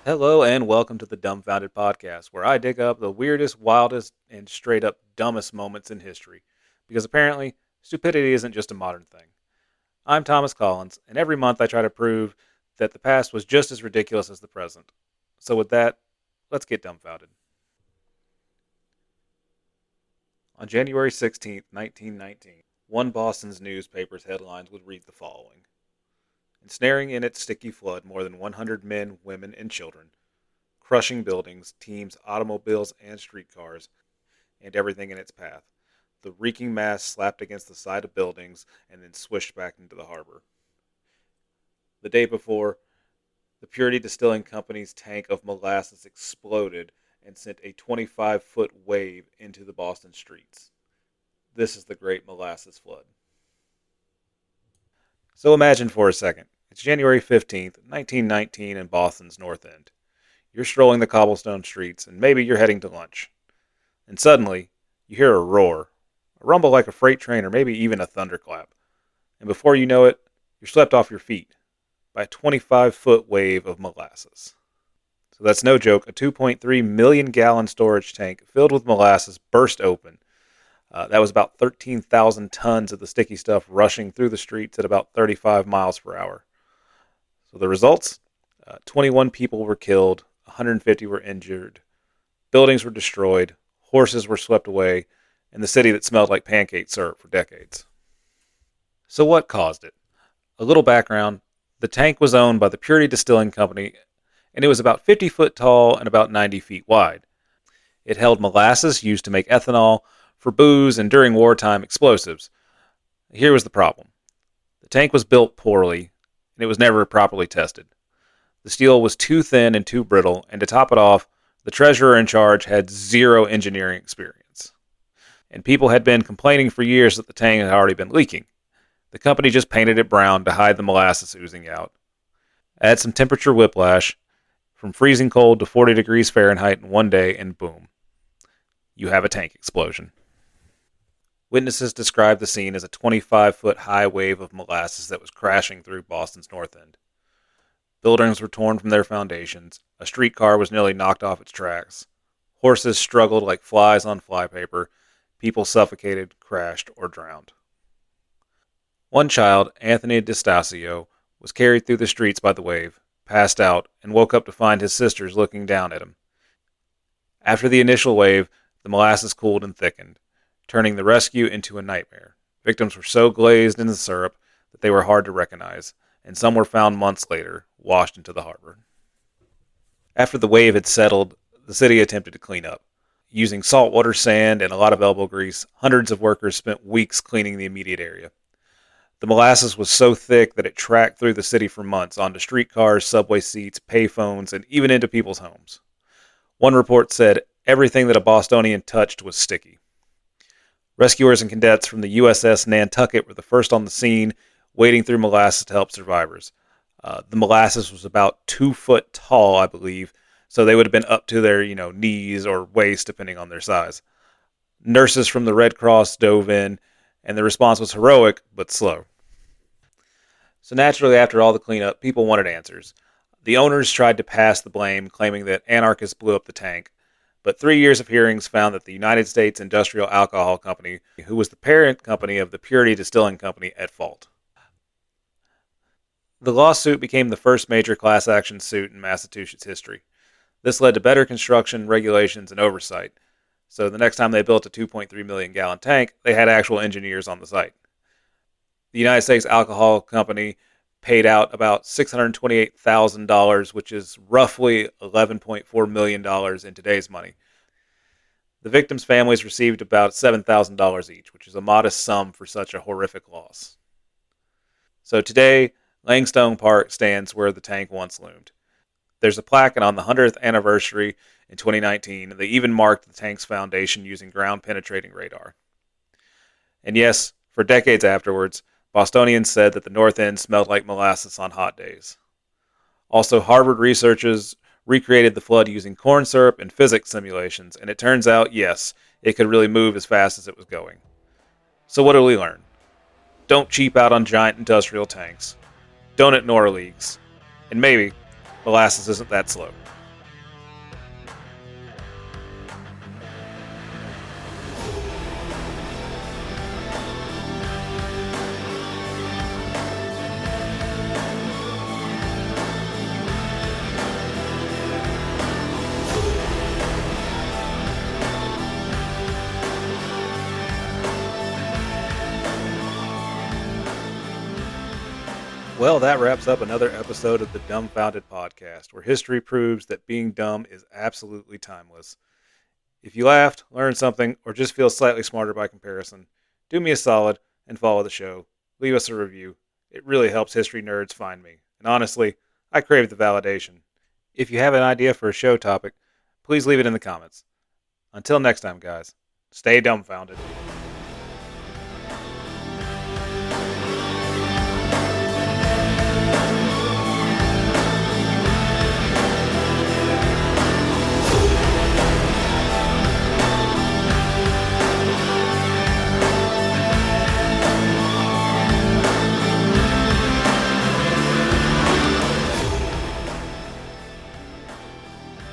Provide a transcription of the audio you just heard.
Hello and welcome to the Dumbfounded podcast, where I dig up the weirdest, wildest, and straight up dumbest moments in history. Because apparently, stupidity isn't just a modern thing. I'm Thomas Collins, and every month I try to prove that the past was just as ridiculous as the present. So, with that, let's get dumbfounded. On January 16th, 1919, one Boston's newspaper's headlines would read the following: ensnaring in its sticky flood more than 100 men, women, and children, crushing buildings, teams, automobiles, and streetcars, and everything in its path. The reeking mass slapped against the side of buildings and then swished back into the harbor. The day before, the Purity Distilling Company's tank of molasses exploded and sent a 25-foot wave into the Boston streets. This is the Great Molasses Flood. So imagine for a second. It's January 15th, 1919 in Boston's North End. You're strolling the cobblestone streets, and maybe you're heading to lunch. And suddenly, you hear a roar, a rumble like a freight train, or maybe even a thunderclap. And before you know it, you're swept off your feet by a 25-foot wave of molasses. So that's no joke. A 2.3 million gallon storage tank filled with molasses burst open. That was about 13,000 tons of the sticky stuff rushing through the streets at about 35 miles per hour. So the results? 21 people were killed, 150 were injured, buildings were destroyed, horses were swept away, and the city that smelled like pancake syrup for decades. So what caused it? A little background. The tank was owned by the Purity Distilling Company, and it was about 50 foot tall and about 90 feet wide. It held molasses used to make ethanol, for booze, and during wartime explosives. Here was the problem. The tank was built poorly, and it was never properly tested. The steel was too thin and too brittle, and to top it off, the treasurer in charge had zero engineering experience. And people had been complaining for years that the tank had already been leaking. The company just painted it brown to hide the molasses oozing out. Add some temperature whiplash, from freezing cold to 40 degrees Fahrenheit in one day, and boom, you have a tank explosion. Witnesses described the scene as a 25-foot high wave of molasses that was crashing through Boston's North End. Buildings were torn from their foundations. A streetcar was nearly knocked off its tracks. Horses struggled like flies on flypaper. People suffocated, crashed, or drowned. One child, Anthony DeStasio, was carried through the streets by the wave, passed out, and woke up to find his sisters looking down at him. After the initial wave, the molasses cooled and thickened, turning the rescue into a nightmare. Victims were so glazed in the syrup that they were hard to recognize, and some were found months later, washed into the harbor. After the wave had settled, the city attempted to clean up. Using saltwater sand and a lot of elbow grease, hundreds of workers spent weeks cleaning the immediate area. The molasses was so thick that it tracked through the city for months onto streetcars, subway seats, payphones, and even into people's homes. One report said everything that a Bostonian touched was sticky. Rescuers and cadets from the USS Nantucket were the first on the scene, wading through molasses to help survivors. The molasses was about 2 foot tall, I believe, so they would have been up to their, knees or waist, depending on their size. Nurses from the Red Cross dove in, and the response was heroic, but slow. So naturally, after all the cleanup, people wanted answers. The owners tried to pass the blame, claiming that anarchists blew up the tank. But 3 years of hearings found that the United States Industrial Alcohol Company, who was the parent company of the Purity Distilling Company, at fault. The lawsuit became the first major class action suit in Massachusetts history. This led to better construction, regulations, and oversight. So the next time they built a 2.3 million gallon tank, they had actual engineers on the site. The United States Alcohol Company paid out about $628,000, which is roughly $11.4 million in today's money. The victims' families received about $7,000 each, which is a modest sum for such a horrific loss. So today, Langstone Park stands where the tank once loomed. There's a plaque, and on the 100th anniversary in 2019, they even marked the tank's foundation using ground-penetrating radar. And yes, for decades afterwards, Bostonians said that the North End smelled like molasses on hot days. Also, Harvard researchers recreated the flood using corn syrup and physics simulations, and it turns out, yes, it could really move as fast as it was going. So what did we learn? Don't cheap out on giant industrial tanks. Don't ignore leaks. And maybe, Molasses isn't that slow. Well, that wraps up another episode of the Dumbfounded podcast, where history proves that being dumb is absolutely timeless. If you laughed, learned something, or just feel slightly smarter by comparison, do me a solid and follow the show. Leave us a review. It really helps history nerds find me. And honestly, I crave the validation. If you have an idea for a show topic, please leave it in the comments. Until next time, guys, stay dumbfounded.